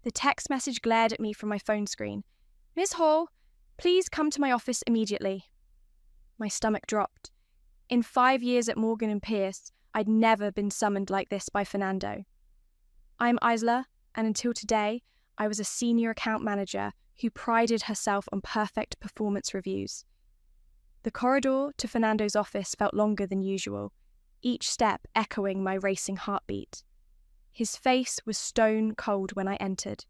The text message glared at me from my phone screen. "Miss Hall, please come to my office immediately." My stomach dropped. In 5 years at Morgan and Pierce, I'd never been summoned like this by Fernando. I'm Isla, and until today, I was a senior account manager who prided herself on perfect performance reviews. The corridor to Fernando's office felt longer than usual, each step echoing my racing heartbeat. His face was stone cold when I entered.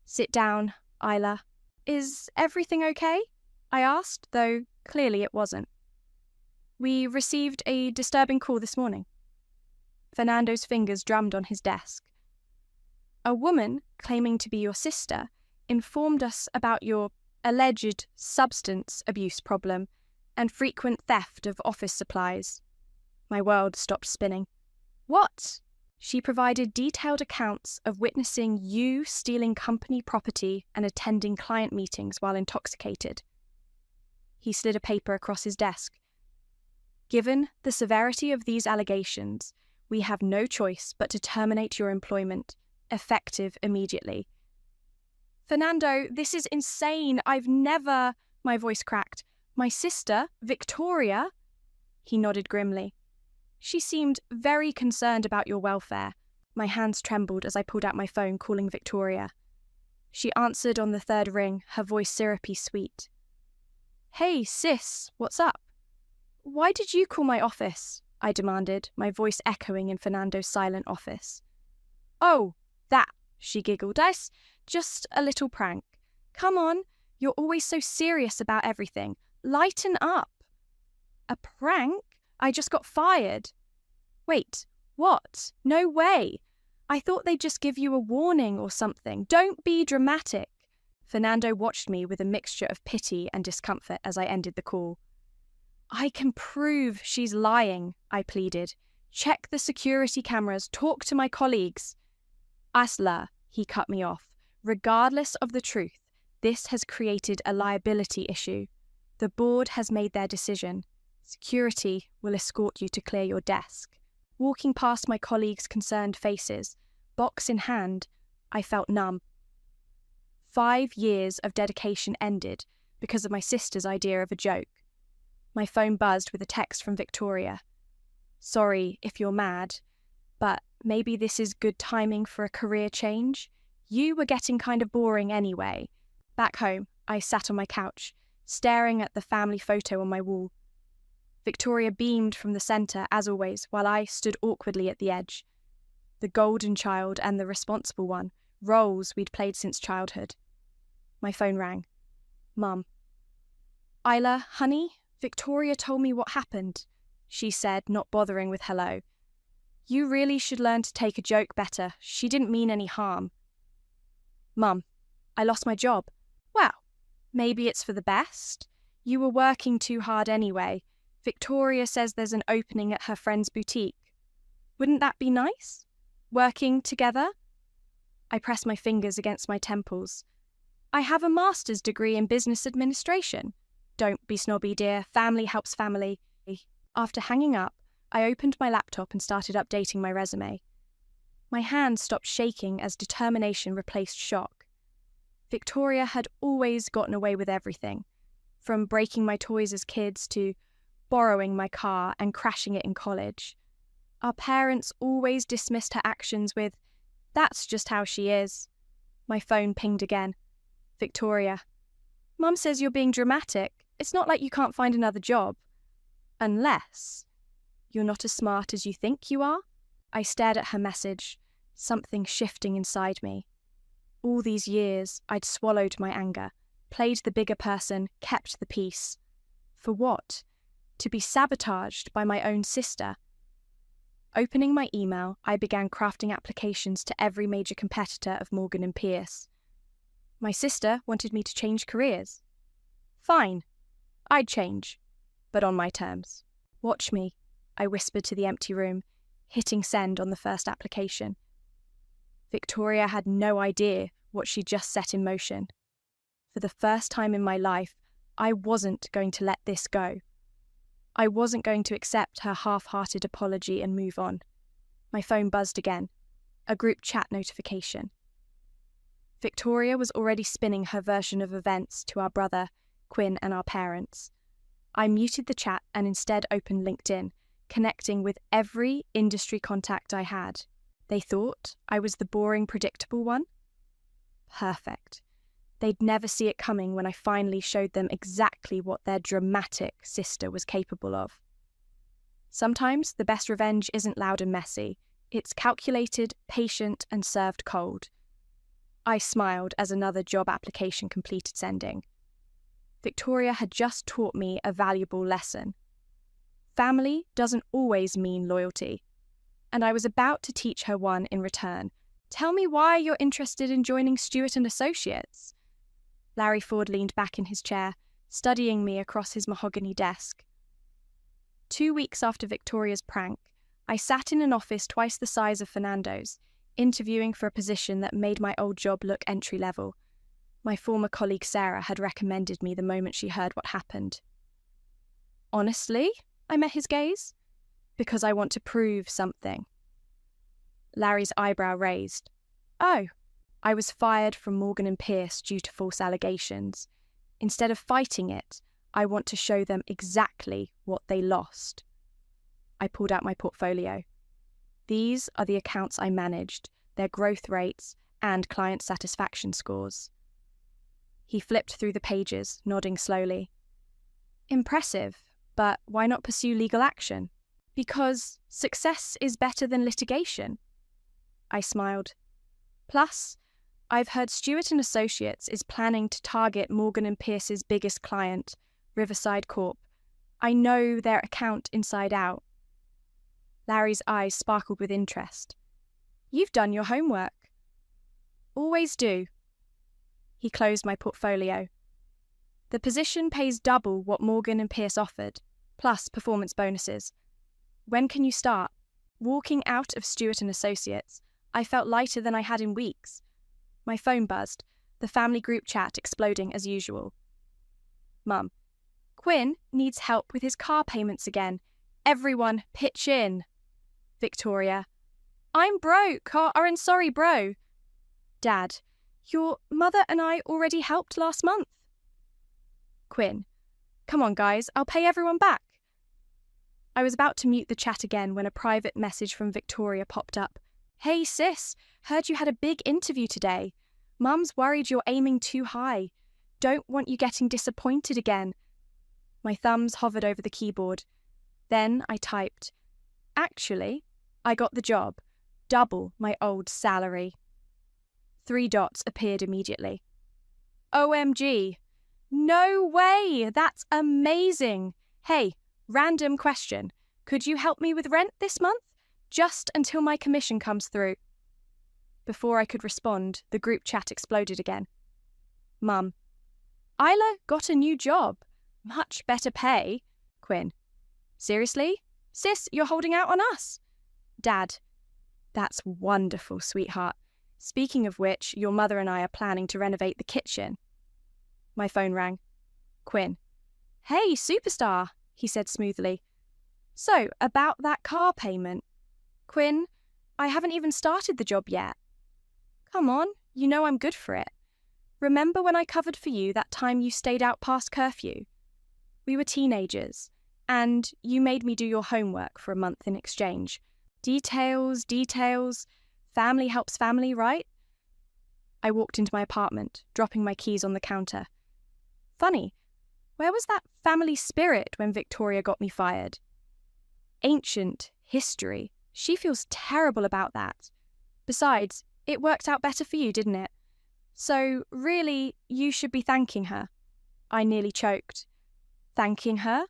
"Sit down, Isla." "Is everything okay?" I asked, though clearly it wasn't. "We received a disturbing call this morning." Fernando's fingers drummed on his desk. "A woman claiming to be your sister informed us about your alleged substance abuse problem and frequent theft of office supplies." My world stopped spinning. "What?" "She provided detailed accounts of witnessing you stealing company property and attending client meetings while intoxicated." He slid a paper across his desk. "Given the severity of these allegations, we have no choice but to terminate your employment, effective immediately." "Fernando, this is insane. I've never—" My voice cracked. "My sister, Victoria?" He nodded grimly. "She seemed very concerned about your welfare." My hands trembled as I pulled out my phone, calling Victoria. She answered on the third ring, her voice syrupy sweet. "Hey, sis, what's up?" "Why did you call my office?" I demanded, my voice echoing in Fernando's silent office. "Oh, that," she giggled. "That's just a little prank. Come on, you're always so serious about everything. Lighten up." "A prank? I just got fired." "Wait, what? No way. I thought they'd just give you a warning or something. Don't be dramatic." Fernando watched me with a mixture of pity and discomfort as I ended the call. "I can prove she's lying," I pleaded. "Check the security cameras, talk to my colleagues." "Asla," he cut me off. "Regardless of the truth, this has created a liability issue. The board has made their decision. Security will escort you to clear your desk." Walking past my colleagues' concerned faces, box in hand, I felt numb. 5 years of dedication ended because of my sister's idea of a joke. My phone buzzed with a text from Victoria. "Sorry if you're mad, but maybe this is good timing for a career change. You were getting kind of boring anyway." Back home, I sat on my couch, staring at the family photo on my wall. Victoria beamed from the centre, as always, while I stood awkwardly at the edge. The golden child and the responsible one, roles we'd played since childhood. My phone rang. Mum. "Isla, honey, Victoria told me what happened," she said, not bothering with hello. "You really should learn to take a joke better. She didn't mean any harm." "Mum, I lost my job." "Well, maybe it's for the best. You were working too hard anyway. Victoria says there's an opening at her friend's boutique. Wouldn't that be nice? Working together?" I pressed my fingers against my temples. "I have a master's degree in business administration." "Don't be snobby, dear. Family helps family." After hanging up, I opened my laptop and started updating my resume. My hands stopped shaking as determination replaced shock. Victoria had always gotten away with everything, from breaking my toys as kids to borrowing my car and crashing it in college. Our parents always dismissed her actions with, "That's just how she is." My phone pinged again. "Victoria, Mum says you're being dramatic. It's not like you can't find another job. Unless you're not as smart as you think you are." I stared at her message, something shifting inside me. All these years, I'd swallowed my anger, played the bigger person, kept the peace. For what? To be sabotaged by my own sister. Opening my email, I began crafting applications to every major competitor of Morgan and Pierce. My sister wanted me to change careers. Fine, I'd change, but on my terms. "Watch me," I whispered to the empty room, hitting send on the first application. Victoria had no idea what she'd just set in motion. For the first time in my life, I wasn't going to let this go. I wasn't going to accept her half-hearted apology and move on. My phone buzzed again. A group chat notification. Victoria was already spinning her version of events to our brother, Quinn, and our parents. I muted the chat and instead opened LinkedIn, connecting with every industry contact I had. They thought I was the boring, predictable one? Perfect. They'd never see it coming when I finally showed them exactly what their dramatic sister was capable of. Sometimes the best revenge isn't loud and messy. It's calculated, patient, and served cold. I smiled as another job application completed sending. Victoria had just taught me a valuable lesson. Family doesn't always mean loyalty, and I was about to teach her one in return. Tell me why you're interested in joining Stewart and Associates. Larry Ford leaned back in his chair, studying me across his mahogany desk. 2 weeks after Victoria's prank, I sat in an office twice the size of Fernando's, interviewing for a position that made my old job look entry-level. My former colleague Sarah had recommended me the moment she heard what happened. Honestly, I met his gaze. Because I want to prove something. Larry's eyebrow raised. Oh, I was fired from Morgan & Pierce due to false allegations. Instead of fighting it, I want to show them exactly what they lost. I pulled out my portfolio. These are the accounts I managed, their growth rates, and client satisfaction scores. He flipped through the pages, nodding slowly. Impressive, but why not pursue legal action? Because success is better than litigation. I smiled. Plus, I've heard Stewart and Associates is planning to target Morgan & Pierce's biggest client, Riverside Corp. I know their account inside out. Larry's eyes sparkled with interest. You've done your homework. Always do. He closed my portfolio. The position pays double what Morgan & Pierce offered, plus performance bonuses. When can you start? Walking out of Stewart and Associates, I felt lighter than I had in weeks. My phone buzzed, the family group chat exploding as usual. Mum, Quinn needs help with his car payments again. Everyone pitch in. Victoria, I'm broke, and sorry, bro. Dad, your mother and I already helped last month. Quinn, come on guys, I'll pay everyone back. I was about to mute the chat again when a private message from Victoria popped up. Hey sis, heard you had a big interview today. Mum's worried you're aiming too high. Don't want you getting disappointed again. My thumbs hovered over the keyboard. Then I typed, actually, I got the job. Double my old salary. 3 dots appeared immediately. OMG. No way! That's amazing! Hey, random question. Could you help me with rent this month? Just until my commission comes through. Before I could respond, the group chat exploded again. Mum, Isla got a new job. Much better pay. Quinn, seriously? Sis, you're holding out on us. Dad, that's wonderful, sweetheart. Speaking of which, your mother and I are planning to renovate the kitchen. My phone rang. Quinn, hey, superstar, he said smoothly. So, about that car payment. Quinn, I haven't even started the job yet. Come on, you know I'm good for it. Remember when I covered for you that time you stayed out past curfew? We were teenagers, and you made me do your homework for a month in exchange. Details. Family helps family, right? I walked into my apartment, dropping my keys on the counter. Funny, where was that family spirit when Victoria got me fired? Ancient history. She feels terrible about that. Besides, it worked out better for you, didn't it? So, really, you should be thanking her. I nearly choked. Thanking her?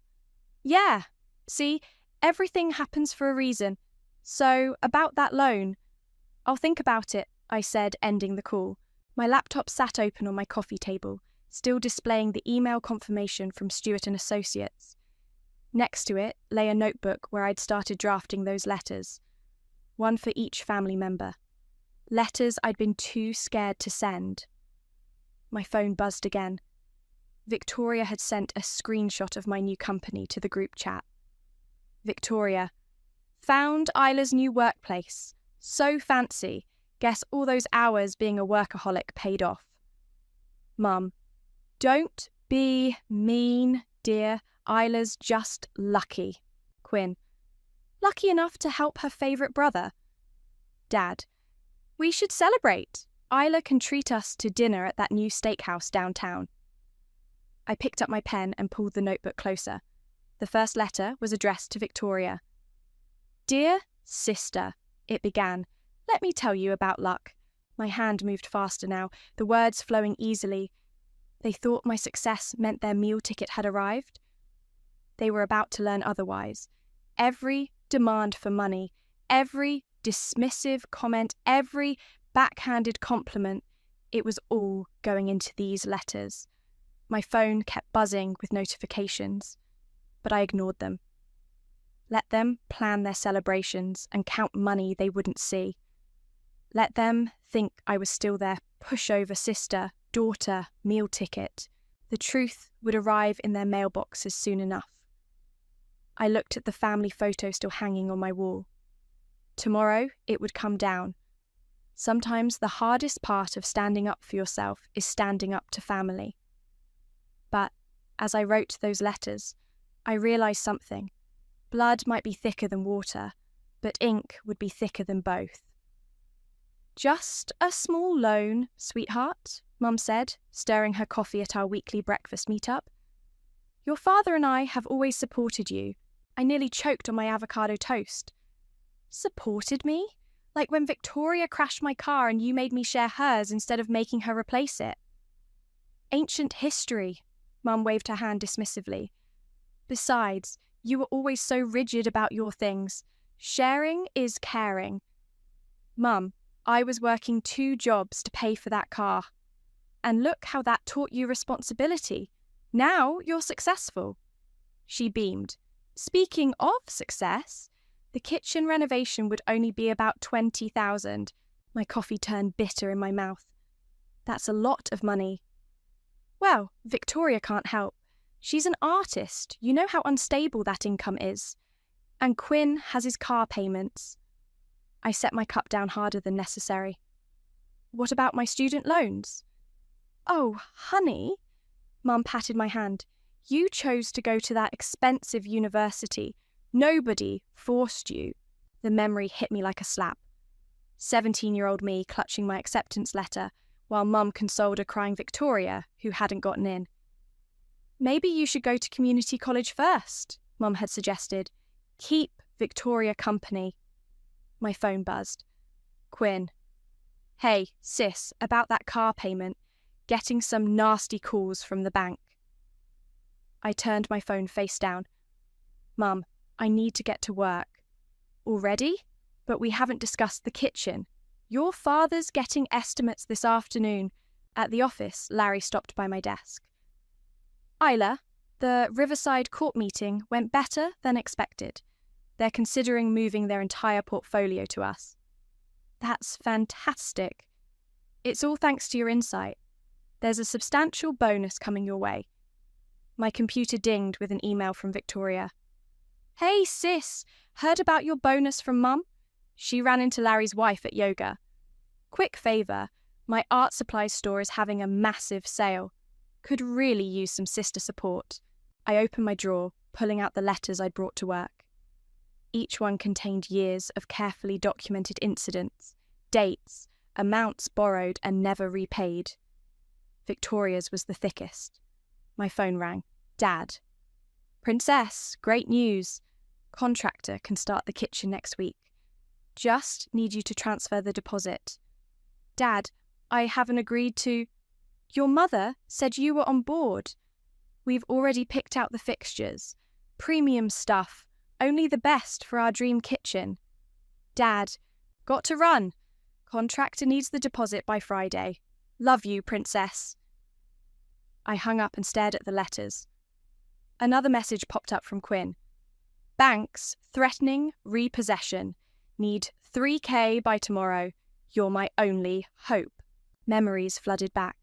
Yeah. See, everything happens for a reason. So, about that loan. I'll think about it, I said, ending the call. My laptop sat open on my coffee table, still displaying the email confirmation from Stewart and Associates. Next to it lay a notebook where I'd started drafting those letters. One for each family member. Letters I'd been too scared to send. My phone buzzed again. Victoria had sent a screenshot of my new company to the group chat. Victoria, found Isla's new workplace. So fancy. Guess all those hours being a workaholic paid off. Mum, don't be mean, dear. Isla's just lucky. Quinn, lucky enough to help her favourite brother. Dad, we should celebrate. Isla can treat us to dinner at that new steakhouse downtown. I picked up my pen and pulled the notebook closer. The first letter was addressed to Victoria. Dear sister, it began. Let me tell you about luck. My hand moved faster now, the words flowing easily. They thought my success meant their meal ticket had arrived. They were about to learn otherwise. Every demand for money, every dismissive comment, every backhanded compliment, it was all going into these letters. My phone kept buzzing with notifications, but I ignored them. Let them plan their celebrations and count money they wouldn't see. Let them think I was still their pushover sister, daughter, meal ticket. The truth would arrive in their mailboxes soon enough. I looked at the family photo still hanging on my wall. Tomorrow it would come down. Sometimes the hardest part of standing up for yourself is standing up to family. But as I wrote those letters, I realised something. Blood might be thicker than water, but ink would be thicker than both. Just a small loan, sweetheart, Mum said, stirring her coffee at our weekly breakfast meet-up. Your father and I have always supported you. I nearly choked on my avocado toast. Supported me? Like when Victoria crashed my car and you made me share hers instead of making her replace it. Ancient history, Mum waved her hand dismissively. Besides, you were always so rigid about your things. Sharing is caring. Mum, I was working 2 jobs to pay for that car. And look how that taught you responsibility. Now you're successful. She beamed. Speaking of success, the kitchen renovation would only be about $20,000. My coffee turned bitter in my mouth. That's a lot of money. Well, Victoria can't help. She's an artist. You know how unstable that income is. And Quinn has his car payments. I set my cup down harder than necessary. What about my student loans? Oh, honey, Mum patted my hand. You chose to go to that expensive university. Nobody forced you. The memory hit me like a slap. 17-year-old me clutching my acceptance letter, while Mum consoled a crying Victoria who hadn't gotten in. Maybe you should go to community college first, Mum had suggested. Keep Victoria company. My phone buzzed. Quinn. Hey, sis, about that car payment. Getting some nasty calls from the bank. I turned my phone face down. Mum, I need to get to work. Already? But we haven't discussed the kitchen. Your father's getting estimates this afternoon. At the office, Larry stopped by my desk. Isla, the Riverside court meeting went better than expected. They're considering moving their entire portfolio to us. That's fantastic. It's all thanks to your insight. There's a substantial bonus coming your way. My computer dinged with an email from Victoria. Hey sis, heard about your bonus from Mum? She ran into Larry's wife at yoga. Quick favour, my art supplies store is having a massive sale. Could really use some sister support. I opened my drawer, pulling out the letters I'd brought to work. Each one contained years of carefully documented incidents, dates, amounts borrowed and never repaid. Victoria's was the thickest. My phone rang. Dad. Princess, great news. Contractor can start the kitchen next week. Just need you to transfer the deposit. Dad, I haven't agreed to... Your mother said you were on board. We've already picked out the fixtures. Premium stuff. Only the best for our dream kitchen. Dad, got to run. Contractor needs the deposit by Friday. Love you, Princess. I hung up and stared at the letters. Another message popped up from Quinn. Banks threatening repossession. Need $3,000 by tomorrow. You're my only hope. Memories flooded back.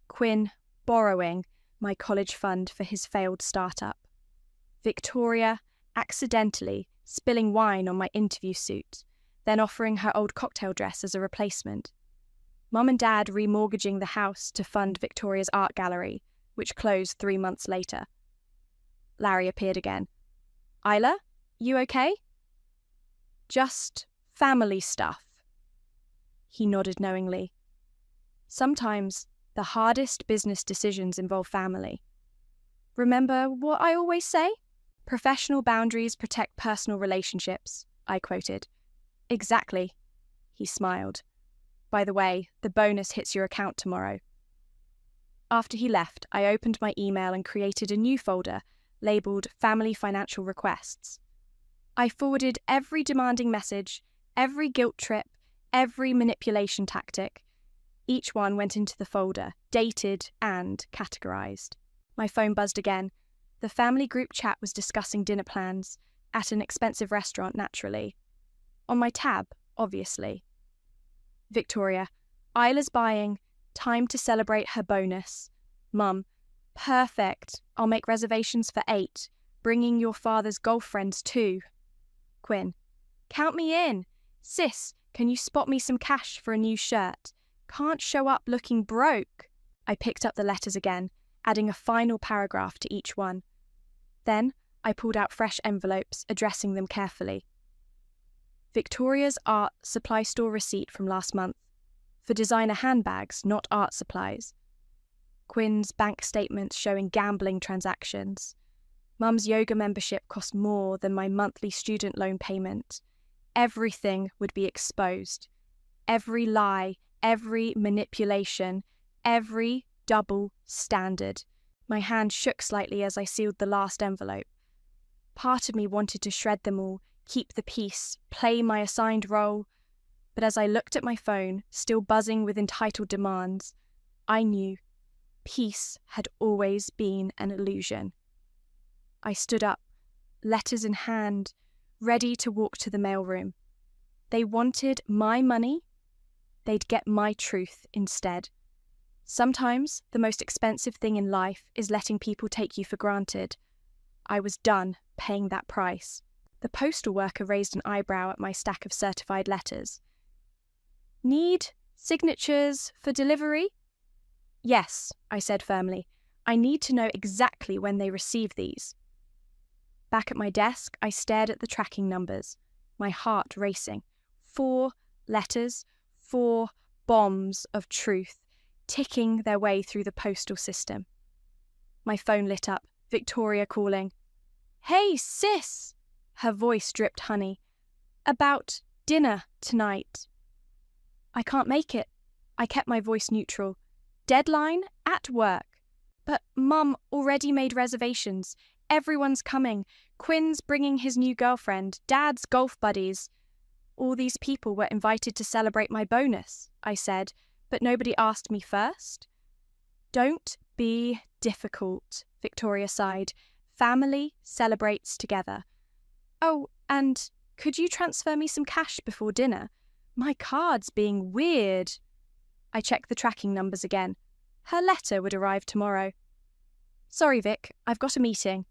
Quinn borrowing my college fund for his failed startup. Victoria accidentally spilling wine on my interview suit. then offering her old cocktail dress as a replacement. Mum and Dad remortgaging the house to fund Victoria's art gallery, which closed 3 months later. Larry appeared again. Isla, you okay? Just family stuff. He nodded knowingly. Sometimes the hardest business decisions involve family. Remember what I always say? Professional boundaries protect personal relationships, I quoted. Exactly, he smiled. By the way, the bonus hits your account tomorrow. After he left, I opened my email and created a new folder labelled Family Financial Requests. I forwarded every demanding message, every guilt trip, every manipulation tactic. Each one went into the folder, dated and categorised. My phone buzzed again. The family group chat was discussing dinner plans, at an expensive restaurant, naturally. On my tab, obviously. Victoria, Isla's buying. Time to celebrate her bonus. Mum, perfect. I'll make reservations for 8. Bringing your father's golf friends too. Quinn, count me in. Sis, can you spot me some cash for a new shirt? Can't show up looking broke. I picked up the letters again, adding a final paragraph to each one. Then I pulled out fresh envelopes, addressing them carefully. Victoria's art supply store receipt from last month. For designer handbags, not art supplies. Quinn's bank statements showing gambling transactions. Mum's yoga membership cost more than my monthly student loan payment. Everything would be exposed. Every lie, every manipulation, every double standard. My hand shook slightly as I sealed the last envelope. Part of me wanted to shred them all, keep the peace, play my assigned role. But as I looked at my phone, still buzzing with entitled demands, I knew peace had always been an illusion. I stood up, letters in hand, ready to walk to the mailroom. They wanted my money. They'd get my truth instead. Sometimes the most expensive thing in life is letting people take you for granted. I was done paying that price. The postal worker raised an eyebrow at my stack of certified letters. Need signatures for delivery? Yes, I said firmly. I need to know exactly when they receive these. Back at my desk, I stared at the tracking numbers, my heart racing. 4 letters, 4 bombs of truth, ticking their way through the postal system. My phone lit up, Victoria calling. Hey, sis! Her voice dripped honey. About dinner tonight. I can't make it. I kept my voice neutral. Deadline at work. But Mum already made reservations. Everyone's coming. Quinn's bringing his new girlfriend. Dad's golf buddies. All these people were invited to celebrate my bonus, I said, but nobody asked me first. Don't be difficult, Victoria sighed. Family celebrates together. Oh, and could you transfer me some cash before dinner? My card's being weird. I checked the tracking numbers again. Her letter would arrive tomorrow. Sorry, Vic, I've got a meeting.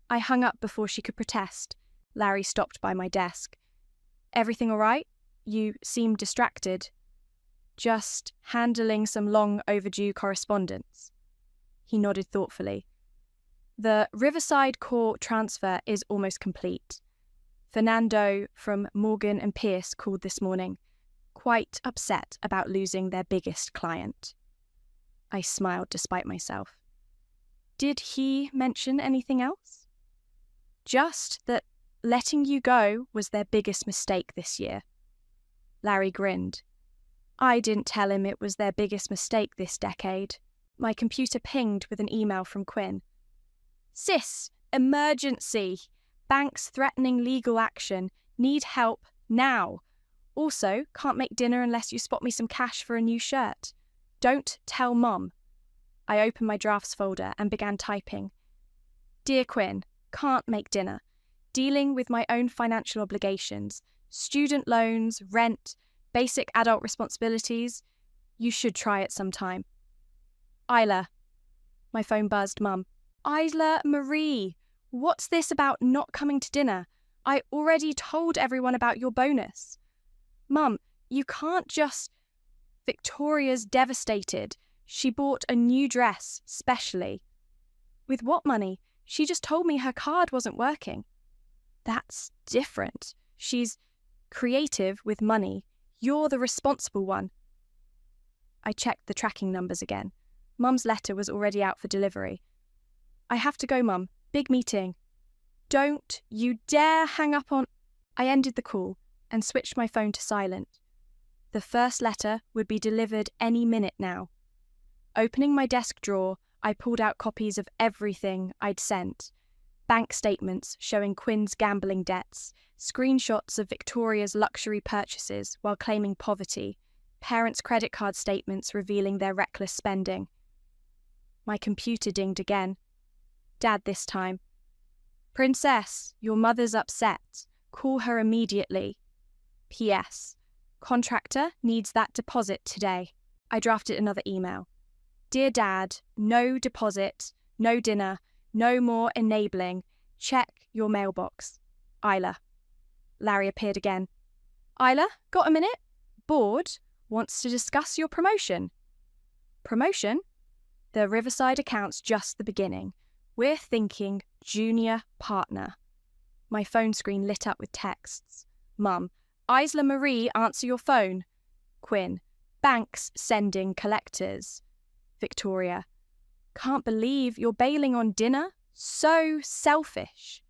I hung up before she could protest. Larry stopped by my desk. Everything all right? You seem distracted. Just handling some long overdue correspondence. He nodded thoughtfully. The Riverside Core transfer is almost complete. Fernando from Morgan and Pierce called this morning, quite upset about losing their biggest client. I smiled despite myself. Did he mention anything else? Just that letting you go was their biggest mistake this year. Larry grinned. I didn't tell him it was their biggest mistake this decade. My computer pinged with an email from Quinn. Sis, emergency. Banks threatening legal action. Need help now. Also, can't make dinner unless you spot me some cash for a new shirt. Don't tell Mum. I opened my drafts folder and began typing. Dear Quinn, can't make dinner. Dealing with my own financial obligations. Student loans, rent, basic adult responsibilities. You should try it sometime. Isla. My phone buzzed, Mum. Isla Marie. What's this about not coming to dinner? I already told everyone about your bonus. Mum, you can't just... Victoria's devastated. She bought a new dress, specially. With what money? She just told me her card wasn't working. That's different. She's creative with money. You're the responsible one. I checked the tracking numbers again. Mum's letter was already out for delivery. I have to go, Mum. Big meeting. Don't you dare hang up on... I ended the call and switched my phone to silent. The first letter would be delivered any minute now. Opening my desk drawer, I pulled out copies of everything I'd sent. Bank statements showing Quinn's gambling debts, screenshots of Victoria's luxury purchases while claiming poverty, parents' credit card statements revealing their reckless spending. My computer dinged again. Dad this time. Princess, your mother's upset. Call her immediately. P.S. Contractor needs that deposit today. I drafted another email. Dear Dad, no deposit, no dinner, no more enabling. Check your mailbox. Isla. Larry appeared again. Isla, got a minute? Board wants to discuss your promotion. Promotion? The Riverside account's just the beginning. We're thinking junior partner. My phone screen lit up with texts. Mum, Isla Marie, answer your phone. Quinn, banks sending collectors. Victoria, can't believe you're bailing on dinner? So selfish.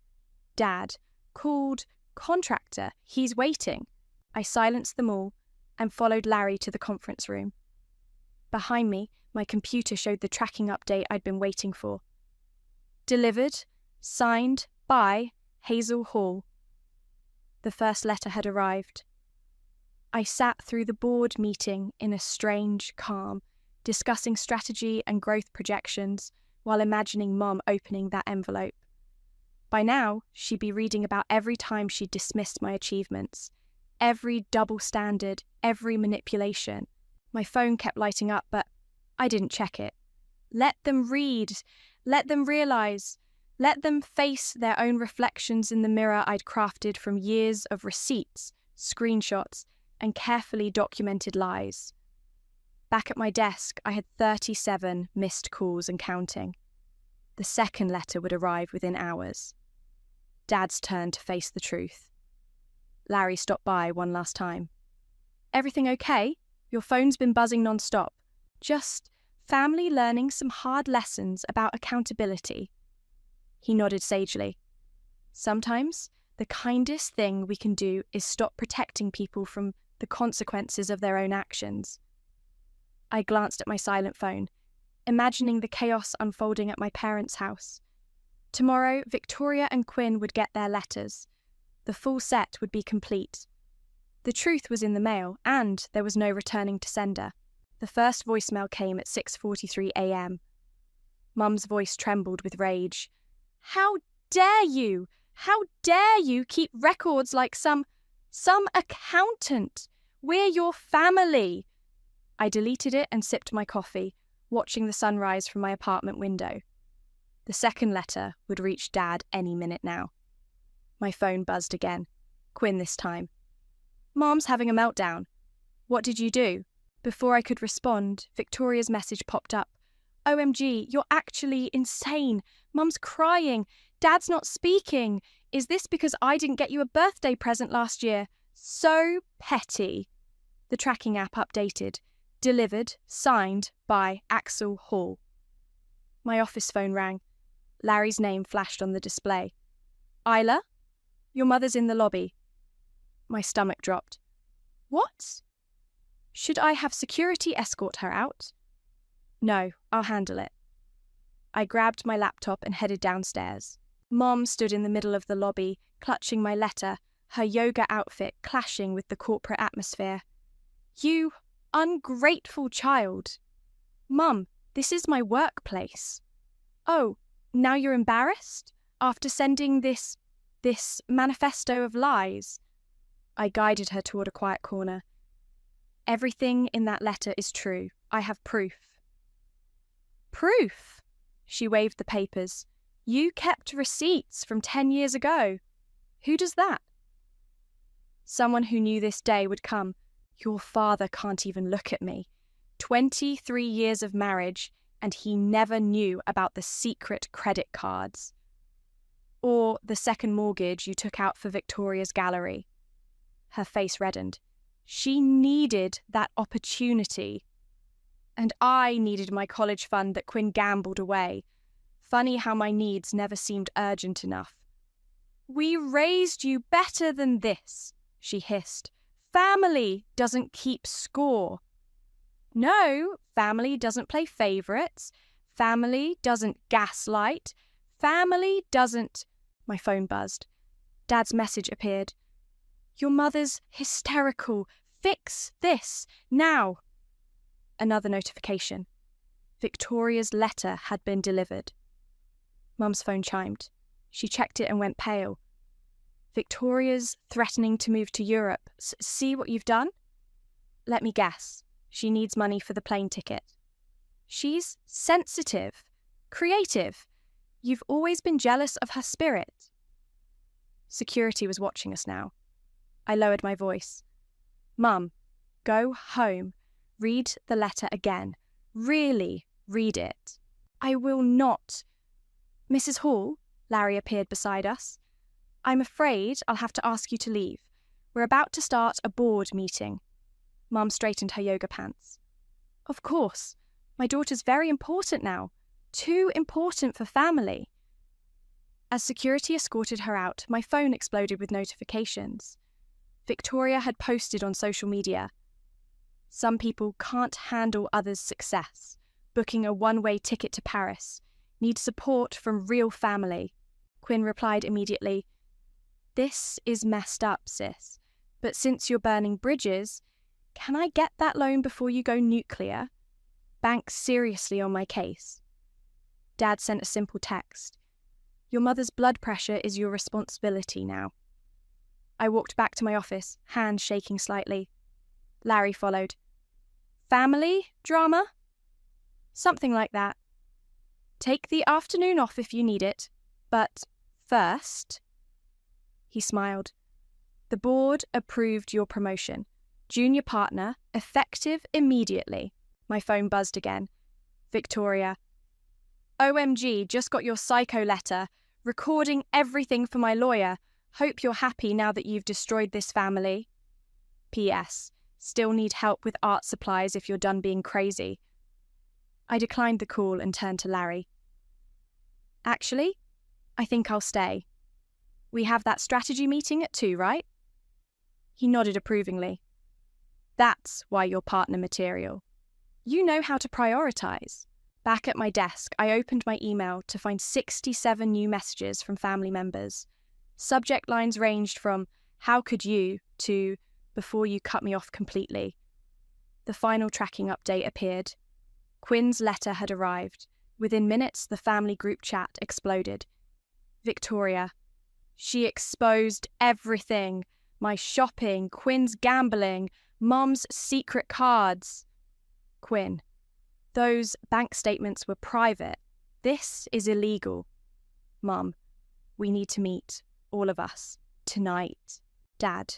Dad, called contractor, he's waiting. I silenced them all and followed Larry to the conference room. Behind me, my computer showed the tracking update I'd been waiting for. Delivered, signed by Hazel Hall. The first letter had arrived. I sat through the board meeting in a strange calm, discussing strategy and growth projections while imagining Mom opening that envelope. By now, she'd be reading about every time she'd dismissed my achievements, every double standard, every manipulation. My phone kept lighting up, but I didn't check it. Let them read. Let them realize. Let them face their own reflections in the mirror I'd crafted from years of receipts, screenshots, and carefully documented lies. Back at my desk, I had 37 missed calls and counting. The second letter would arrive within hours. Dad's turn to face the truth. Larry stopped by one last time. Everything okay? Your phone's been buzzing non-stop. Just family learning some hard lessons about accountability. He nodded sagely. Sometimes the kindest thing we can do is stop protecting people from the consequences of their own actions. I glanced at my silent phone, imagining the chaos unfolding at my parents' house. Tomorrow, Victoria and Quinn would get their letters. The full set would be complete. The truth was in the mail, and there was no returning to sender. The first voicemail came at 6:43 a.m. Mum's voice trembled with rage. How dare you? How dare you keep records like some accountant? We're your family. I deleted it and sipped my coffee, watching the sunrise from my apartment window. The second letter would reach Dad any minute now. My phone buzzed again. Quinn this time. Mom's having a meltdown. What did you do? Before I could respond, Victoria's message popped up. OMG, you're actually insane. Mum's crying. Dad's not speaking. Is this because I didn't get you a birthday present last year? So petty. The tracking app updated. Delivered, signed by Axel Hall. My office phone rang. Larry's name flashed on the display. Isla? Your mother's in the lobby. My stomach dropped. What? Should I have security escort her out? No, I'll handle it. I grabbed my laptop and headed downstairs. Mom stood in the middle of the lobby, clutching my letter, her yoga outfit clashing with the corporate atmosphere. You ungrateful child. Mum, this is my workplace. Oh, now you're embarrassed? After sending this manifesto of lies? I guided her toward a quiet corner. Everything in that letter is true. I have proof. Proof? She waved the papers. You kept receipts from 10 years ago. Who does that? Someone who knew this day would come. Your father can't even look at me. 23 years of marriage, and he never knew about the secret credit cards. Or the second mortgage you took out for Victoria's gallery. Her face reddened. She needed that opportunity. And I needed my college fund that Quinn gambled away. Funny how my needs never seemed urgent enough. We raised you better than this, she hissed. Family doesn't keep score. No, family doesn't play favourites. Family doesn't gaslight. Family doesn't... My phone buzzed. Dad's message appeared. Your mother's hysterical. Fix this, now. Another notification. Victoria's letter had been delivered. Mum's phone chimed. She checked it and went pale. Victoria's threatening to move to Europe. See what you've done? Let me guess. She needs money for the plane ticket. She's sensitive, creative. You've always been jealous of her spirit. Security was watching us now. I lowered my voice. Mum, go home. Read the letter again. Really read it. I will not. Mrs. Hall, Larry appeared beside us. I'm afraid I'll have to ask you to leave. We're about to start a board meeting. Mum straightened her yoga pants. Of course. My daughter's very important now. Too important for family. As security escorted her out, my phone exploded with notifications. Victoria had posted on social media. Some people can't handle others' success. Booking a one-way ticket to Paris. Need support from real family. Quinn replied immediately, This is messed up, sis. But since you're burning bridges, can I get that loan before you go nuclear? Bank's seriously on my case. Dad sent a simple text. Your mother's blood pressure is your responsibility now. I walked back to my office, hands shaking slightly. Larry followed. Family drama? Something like that. Take the afternoon off if you need it, but first... He smiled. The board approved your promotion. Junior partner, effective immediately. My phone buzzed again. Victoria. OMG, just got your psycho letter. Recording everything for my lawyer. Hope you're happy now that you've destroyed this family. P.S. Still need help with art supplies if you're done being crazy. I declined the call and turned to Larry. Actually, I think I'll stay. We have that strategy meeting at 2, right? He nodded approvingly. That's why you're partner material. You know how to prioritize. Back at my desk, I opened my email to find 67 new messages from family members. Subject lines ranged from, how could you, to, before you cut me off completely. The final tracking update appeared. Quinn's letter had arrived. Within minutes, the family group chat exploded. Victoria. She exposed everything. My shopping, Quinn's gambling, Mum's secret cards. Quinn. Those bank statements were private. This is illegal. Mum. We need to meet. All of us. Tonight. Dad.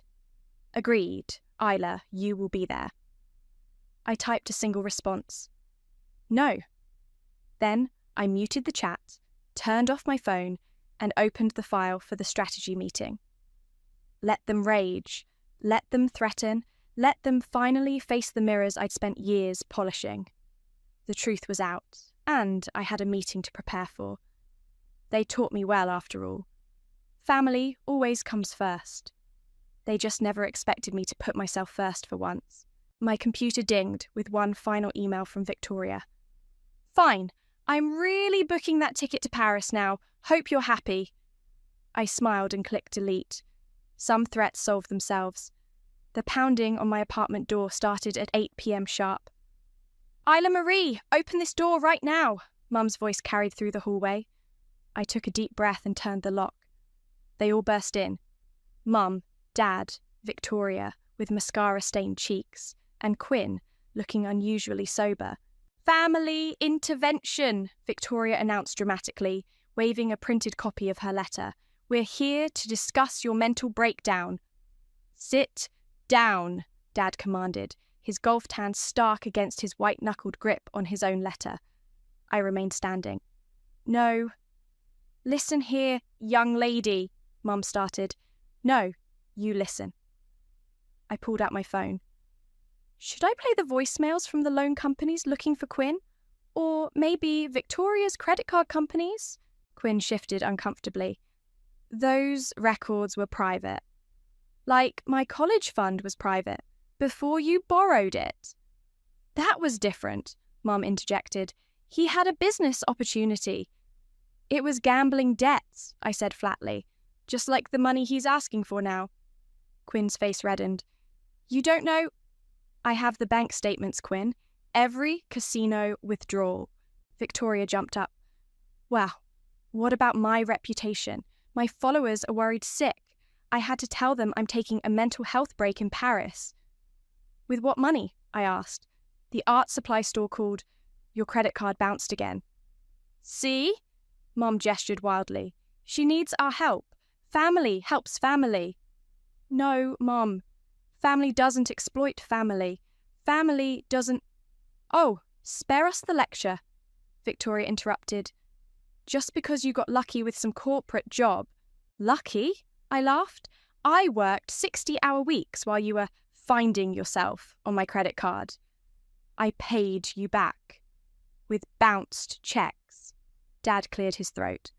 Agreed. Isla, you will be there. I typed a single response. No. Then I muted the chat, turned off my phone, and opened the file for the strategy meeting. Let them rage. Let them threaten. Let them finally face the mirrors I'd spent years polishing. The truth was out, and I had a meeting to prepare for. They taught me well, after all. Family always comes first. They just never expected me to put myself first for once. My computer dinged with one final email from Victoria. Fine, I'm really booking that ticket to Paris now. Hope you're happy. I smiled and clicked delete. Some threats solved themselves. The pounding on my apartment door started at 8 p.m. sharp. Isla Marie, open this door right now, Mum's voice carried through the hallway. I took a deep breath and turned the lock. They all burst in. Mum, Dad, Victoria, with mascara-stained cheeks, and Quinn, looking unusually sober. Family intervention, Victoria announced dramatically, waving a printed copy of her letter. We're here to discuss your mental breakdown. Sit down, Dad commanded, his golf tan stark against his white-knuckled grip on his own letter. I remained standing. No. Listen here, young lady, Mum started. No, you listen. I pulled out my phone. Should I play the voicemails from the loan companies looking for Quinn? Or maybe Victoria's credit card companies? Quinn shifted uncomfortably. Those records were private. Like my college fund was private, before you borrowed it. That was different, Mum interjected. He had a business opportunity. It was gambling debts, I said flatly, just like the money he's asking for now. Quinn's face reddened. You don't know? I have the bank statements, Quinn. Every casino withdrawal. Victoria jumped up. Well, what about my reputation? My followers are worried sick. I had to tell them I'm taking a mental health break in Paris. With what money? I asked. The art supply store called. Your credit card bounced again. See? Mom gestured wildly. She needs our help. Family helps family. No, Mom. Family doesn't exploit family. Family doesn't... Oh, spare us the lecture, Victoria interrupted. Just because you got lucky with some corporate job. Lucky? I laughed. I worked 60-hour weeks while you were finding yourself on my credit card. I paid you back. With bounced checks. Dad cleared his throat.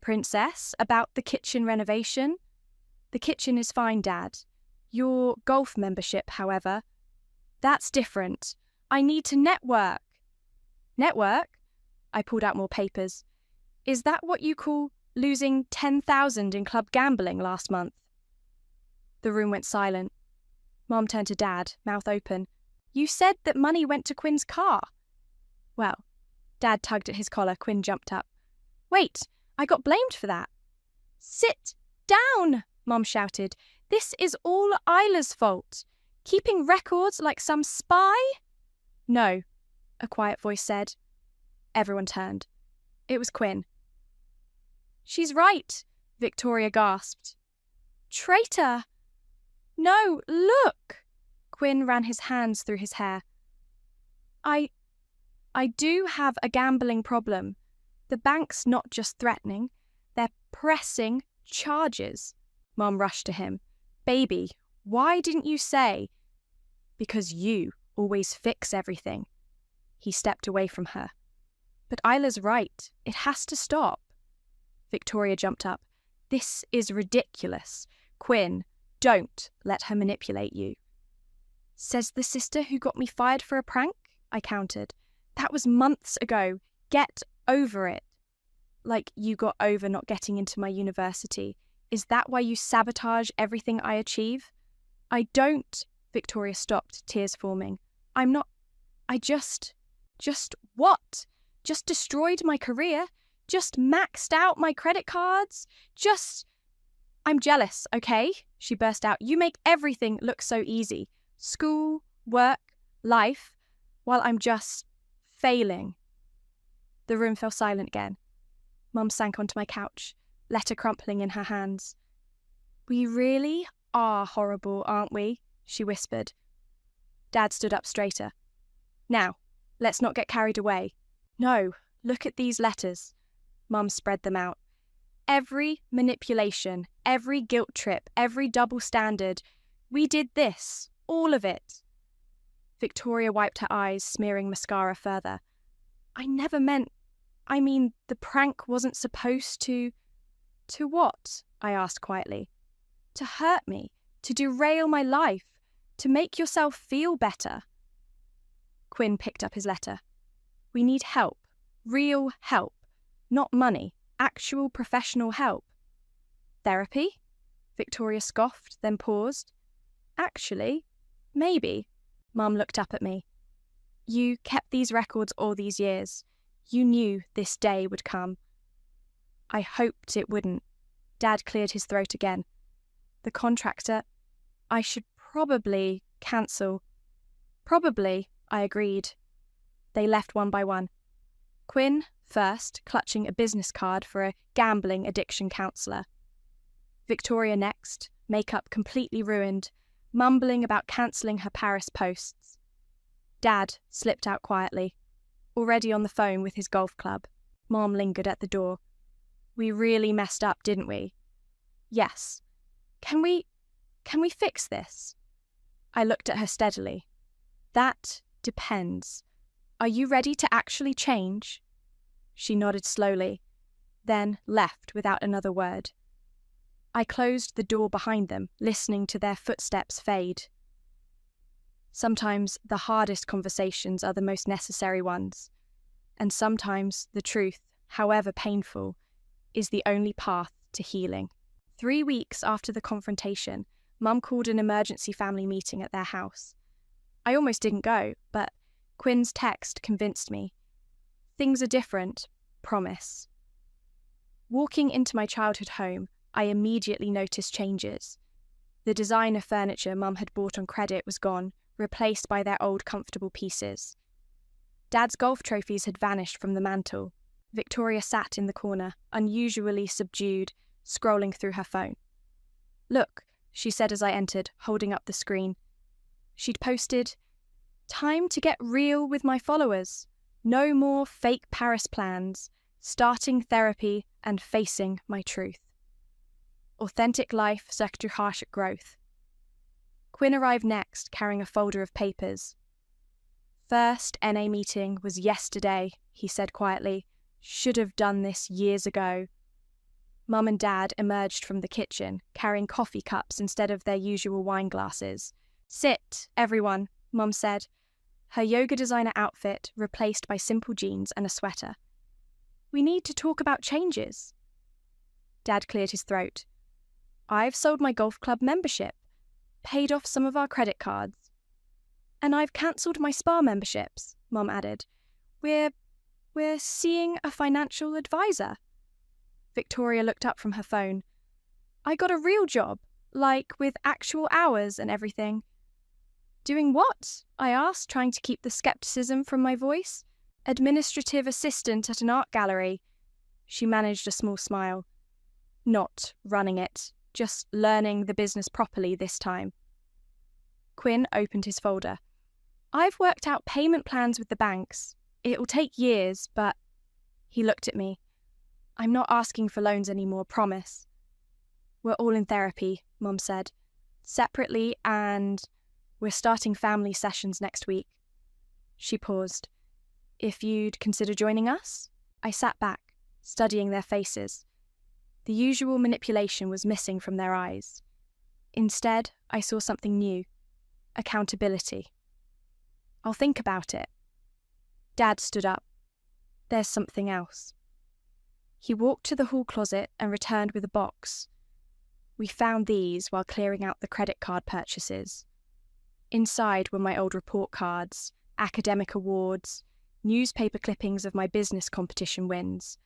Princess, about the kitchen renovation? The kitchen is fine, Dad. Your golf membership, however, that's different. I need to network. Network? I pulled out more papers. Is that what you call losing 10,000 in club gambling last month? The room went silent. Mom turned to Dad, mouth open. You said that money went to Quinn's car. Well, Dad tugged at his collar. Quinn jumped up. Wait, I got blamed for that. Sit down, Mom shouted. This is all Isla's fault. Keeping records like some spy? No, a quiet voice said. Everyone turned. It was Quinn. She's right, Victoria gasped. Traitor! No, look! Quinn ran his hands through his hair. I do have a gambling problem. The bank's not just threatening, they're pressing charges. Mom rushed to him. Baby, why didn't you say? Because you always fix everything. He stepped away from her. But Isla's right. It has to stop. Victoria jumped up. This is ridiculous. Quinn, don't let her manipulate you. Says the sister who got me fired for a prank? I countered. That was months ago. Get over it. Like you got over not getting into my university. Is that why you sabotage everything I achieve? I don't. Victoria stopped, tears forming. I'm not. I just what? Just destroyed my career? Just maxed out my credit cards? I'm jealous, okay? She burst out. You make everything look so easy. School, work, life, while I'm just failing. The room fell silent again. Mum sank onto my couch, letter crumpling in her hands. We really are horrible, aren't we? She whispered. Dad stood up straighter. Now, let's not get carried away. No, look at these letters. Mum spread them out. Every manipulation, every guilt trip, every double standard. We did this, all of it. Victoria wiped her eyes, smearing mascara further. I never meant... the prank wasn't supposed to... To what? I asked quietly. To hurt me, to derail my life, to make yourself feel better. Quinn picked up his letter. We need help, real help, not money, actual professional help. Therapy? Victoria scoffed, then paused. Actually, maybe. Mum looked up at me. You kept these records all these years. You knew this day would come. I hoped it wouldn't. Dad cleared his throat again. The contractor, I should probably cancel. Probably, I agreed. They left one by one. Quinn first, clutching a business card for a gambling addiction counsellor. Victoria next, makeup completely ruined, mumbling about cancelling her Paris posts. Dad slipped out quietly, already on the phone with his golf club. Mom lingered at the door. We really messed up, didn't we? Yes. Can we fix this? I looked at her steadily. That depends. Are you ready to actually change? She nodded slowly, then left without another word. I closed the door behind them, listening to their footsteps fade. Sometimes the hardest conversations are the most necessary ones, and sometimes the truth, however painful, is the only path to healing. 3 weeks after the confrontation, Mum called an emergency family meeting at their house. I almost didn't go, but Quinn's text convinced me. Things are different, promise. Walking into my childhood home, I immediately noticed changes. The designer furniture Mum had bought on credit was gone, replaced by their old comfortable pieces. Dad's golf trophies had vanished from the mantel. Victoria sat in the corner, unusually subdued, scrolling through her phone. Look, she said as I entered, holding up the screen. She'd posted, "Time to get real with my followers. No more fake Paris plans. Starting therapy and facing my truth. Authentic life sucked through harsh growth." Quinn arrived next, carrying a folder of papers. "First NA meeting was yesterday," he said quietly. "Should have done this years ago." Mum and Dad emerged from the kitchen, carrying coffee cups instead of their usual wine glasses. "Sit, everyone," Mum said, her yoga designer outfit replaced by simple jeans and a sweater. "We need to talk about changes." Dad cleared his throat. "I've sold my golf club membership, paid off some of our credit cards. And I've cancelled my spa memberships," Mum added. We're seeing a financial advisor." Victoria looked up from her phone. "I got a real job, like with actual hours and everything." "Doing what?" I asked, trying to keep the skepticism from my voice. "Administrative assistant at an art gallery." She managed a small smile. "Not running it, just learning the business properly this time." Quinn opened his folder. "I've worked out payment plans with the banks. It'll take years, but..." He looked at me. "I'm not asking for loans anymore, promise." "We're all in therapy," Mum said. "Separately, and we're starting family sessions next week." She paused. "If you'd consider joining us?" I sat back, studying their faces. The usual manipulation was missing from their eyes. Instead, I saw something new. Accountability. "I'll think about it." Dad stood up. "There's something else." He walked to the hall closet and returned with a box. We found these while clearing out the credit card purchases. Inside were my old report cards, academic awards, newspaper clippings of my business competition wins,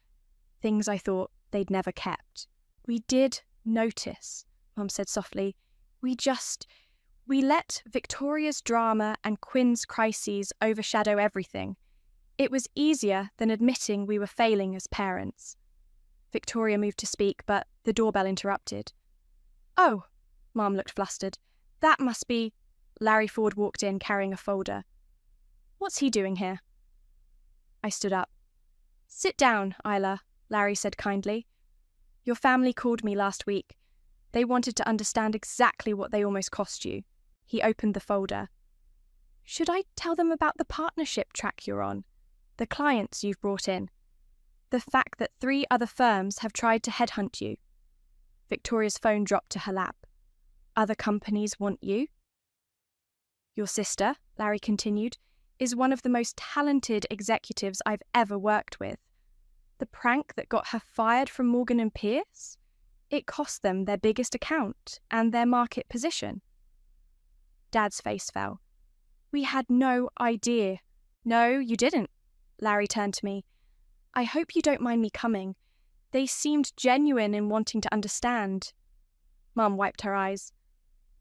things I thought they'd never kept. "We did notice," Mum said softly. We let Victoria's drama and Quinn's crises overshadow everything. It was easier than admitting we were failing as parents." Victoria moved to speak, but the doorbell interrupted. "Oh," Mum looked flustered. "That must be..." Larry Ford walked in carrying a folder. "What's he doing here?" I stood up. "Sit down, Isla," Larry said kindly. "Your family called me last week. They wanted to understand exactly what they almost cost you." He opened the folder. "Should I tell them about the partnership track you're on? The clients you've brought in? The fact that 3 other firms have tried to headhunt you?" Victoria's phone dropped to her lap. "Other companies want you?" "Your sister," Larry continued, "is one of the most talented executives I've ever worked with. The prank that got her fired from Morgan & Pierce? It cost them their biggest account and their market position." Dad's face fell. "We had no idea." "No, you didn't." Larry turned to me. "I hope you don't mind me coming. They seemed genuine in wanting to understand." Mum wiped her eyes.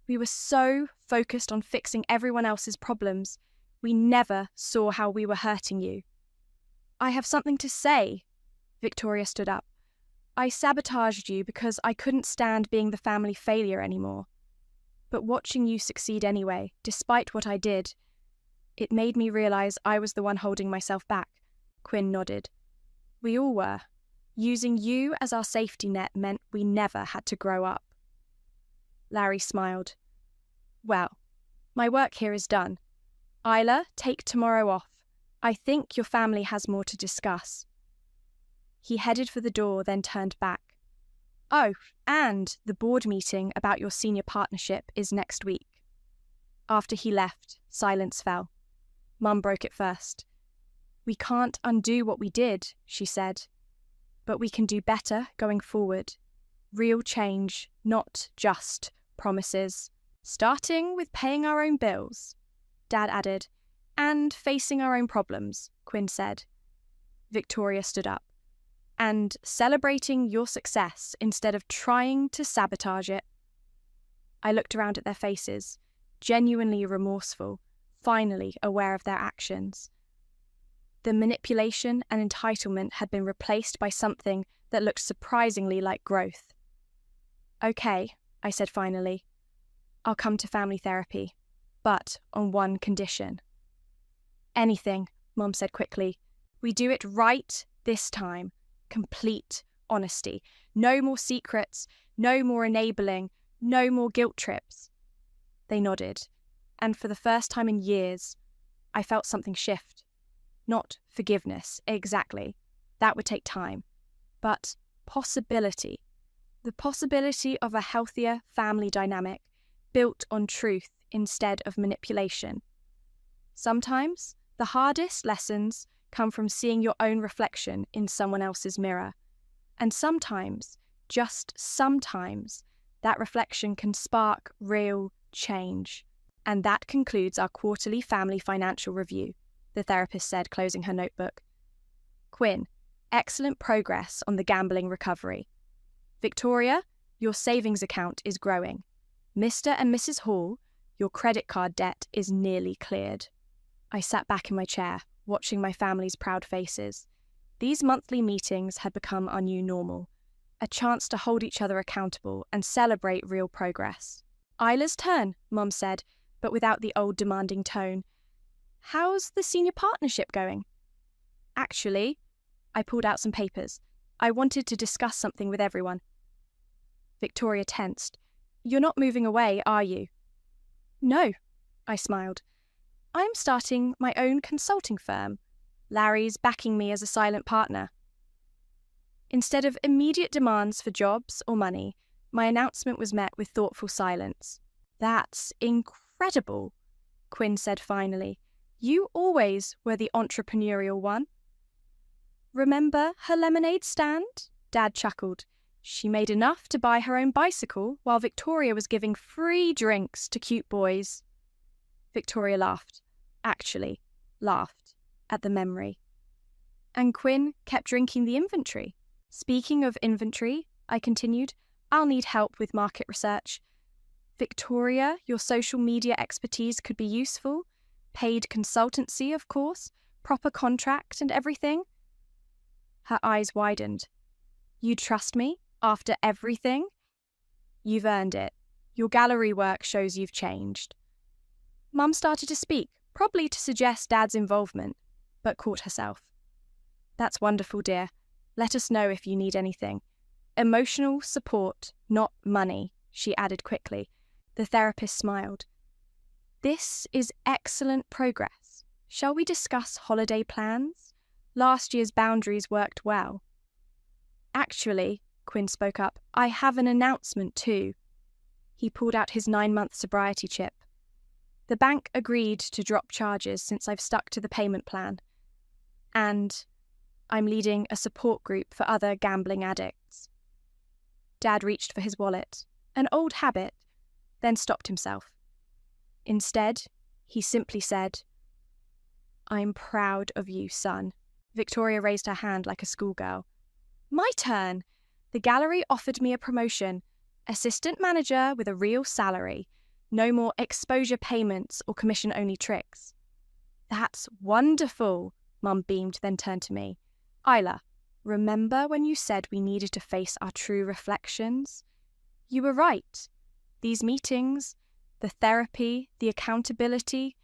"We were so focused on fixing everyone else's problems, we never saw how we were hurting you." "I have something to say." Victoria stood up. I sabotaged you because I couldn't stand being the family failure anymore. But watching you succeed anyway, despite what I did, it made me realize I was the one holding myself back. Quinn nodded. We all were. Using you as our safety net meant we never had to grow up. Larry smiled. Well, my work here is done. Isla, take tomorrow off. I think your family has more to discuss. He headed for the door, then turned back. Oh, and the board meeting about your senior partnership is next week. After he left, silence fell. Mum broke it first. We can't undo what we did, she said. But we can do better going forward. Real change, not just promises. Starting with paying our own bills, Dad added. And facing our own problems, Quinn said. Victoria stood up. And celebrating your success instead of trying to sabotage it. I looked around at their faces, genuinely remorseful, finally aware of their actions. The manipulation and entitlement had been replaced by something that looked surprisingly like growth. Okay, I said finally. I'll come to family therapy, but on one condition. Anything, Mum said quickly. We do it right this time. Complete honesty. No more secrets, no more enabling, no more guilt trips. They nodded, and for the first time in years, I felt something shift. Not forgiveness, exactly. That would take time. But possibility. The possibility of a healthier family dynamic built on truth instead of manipulation. Sometimes the hardest lessons come from seeing your own reflection in someone else's mirror. And sometimes, just sometimes, that reflection can spark real change. And that concludes our quarterly family financial review, the therapist said, closing her notebook. Quinn, excellent progress on the gambling recovery. Victoria, your savings account is growing. Mr. and Mrs. Hall, your credit card debt is nearly cleared. I sat back in my chair, watching my family's proud faces. These monthly meetings had become our new normal, a chance to hold each other accountable and celebrate real progress. Isla's turn, Mum said, but without the old demanding tone. How's the senior partnership going? Actually, I pulled out some papers. I wanted to discuss something with everyone. Victoria tensed. You're not moving away, are you? No, I smiled. I'm starting my own consulting firm. Larry's backing me as a silent partner. Instead of immediate demands for jobs or money, my announcement was met with thoughtful silence. That's incredible, Quinn said finally. You always were the entrepreneurial one. Remember her lemonade stand? Dad chuckled. She made enough to buy her own bicycle while Victoria was giving free drinks to cute boys. Victoria laughed. Actually, laughed at the memory. And Quinn kept drinking the inventory. Speaking of inventory, I continued, I'll need help with market research. Victoria, your social media expertise could be useful. Paid consultancy, of course. Proper contract and everything. Her eyes widened. You trust me? After everything? You've earned it. Your gallery work shows you've changed. Mum started to speak, probably to suggest Dad's involvement, but caught herself. That's wonderful, dear. Let us know if you need anything. Emotional support, not money, she added quickly. The therapist smiled. This is excellent progress. Shall we discuss holiday plans? Last year's boundaries worked well. Actually, Quinn spoke up, I have an announcement too. He pulled out his 9-month sobriety chip. The bank agreed to drop charges since I've stuck to the payment plan. And I'm leading a support group for other gambling addicts. Dad reached for his wallet, an old habit, then stopped himself. Instead, he simply said, I'm proud of you, son. Victoria raised her hand like a schoolgirl. My turn. The gallery offered me a promotion. Assistant manager with a real salary. No more exposure payments or commission-only tricks. That's wonderful, Mum beamed, then turned to me. Isla, remember when you said we needed to face our true reflections? You were right. These meetings, the therapy, the accountability,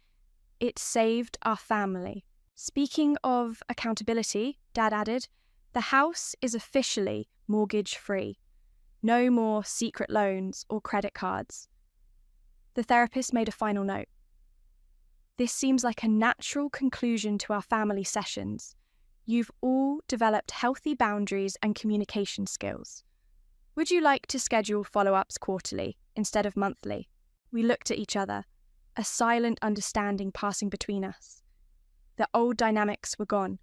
it saved our family. Speaking of accountability, Dad added, the house is officially mortgage-free. No more secret loans or credit cards. The therapist made a final note. This seems like a natural conclusion to our family sessions. You've all developed healthy boundaries and communication skills. Would you like to schedule follow-ups quarterly instead of monthly? We looked at each other, a silent understanding passing between us. The old dynamics were gone.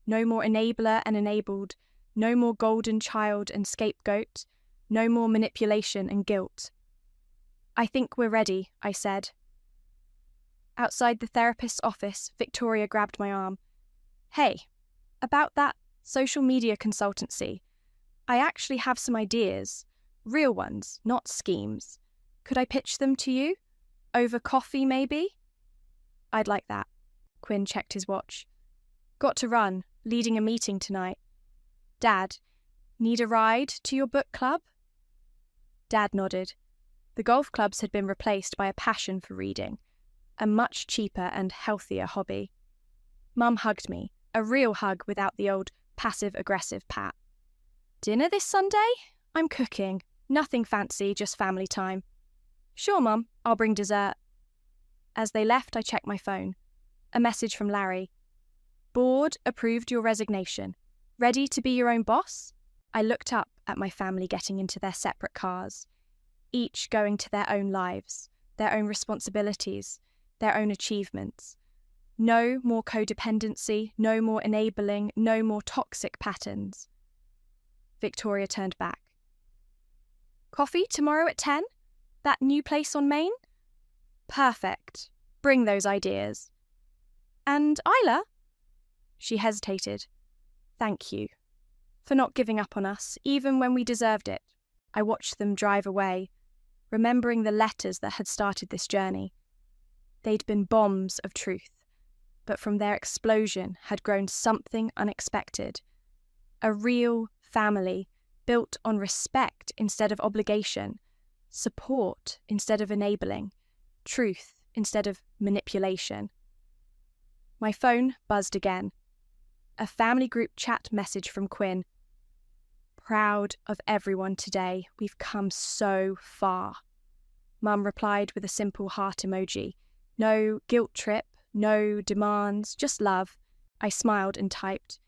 No more enabler and enabled, no more golden child and scapegoat, no more manipulation and guilt. I think we're ready, I said. Outside the therapist's office, Victoria grabbed my arm. Hey, about that social media consultancy, I actually have some ideas, real ones, not schemes. Could I pitch them to you? Over coffee, maybe? I'd like that. Quinn checked his watch. Got to run, leading a meeting tonight. Dad, need a ride to your book club? Dad nodded. The golf clubs had been replaced by a passion for reading, a much cheaper and healthier hobby. Mum hugged me, a real hug without the old passive-aggressive pat. Dinner this Sunday? I'm cooking. Nothing fancy, just family time. Sure, Mum, I'll bring dessert. As they left, I checked my phone. A message from Larry. Board approved your resignation. Ready to be your own boss? I looked up at my family getting into their separate cars, each going to their own lives, their own responsibilities, their own achievements. No more codependency, no more enabling, no more toxic patterns. Victoria turned back. Coffee tomorrow at 10? That new place on Main? Perfect. Bring those ideas. And Isla? She hesitated. Thank you. For not giving up on us, even when we deserved it. I watched them drive away, remembering the letters that had started this journey. They'd been bombs of truth, but from their explosion had grown something unexpected. A real family built on respect instead of obligation, support instead of enabling, truth instead of manipulation. My phone buzzed again. A family group chat message from Quinn. Proud of everyone today. We've come so far. Mum replied with a simple heart emoji. No guilt trip, no demands, just love. I smiled and typed,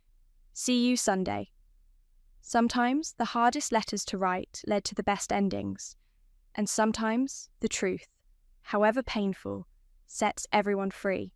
see you Sunday. Sometimes the hardest letters to write led to the best endings, and sometimes the truth, however painful, sets everyone free.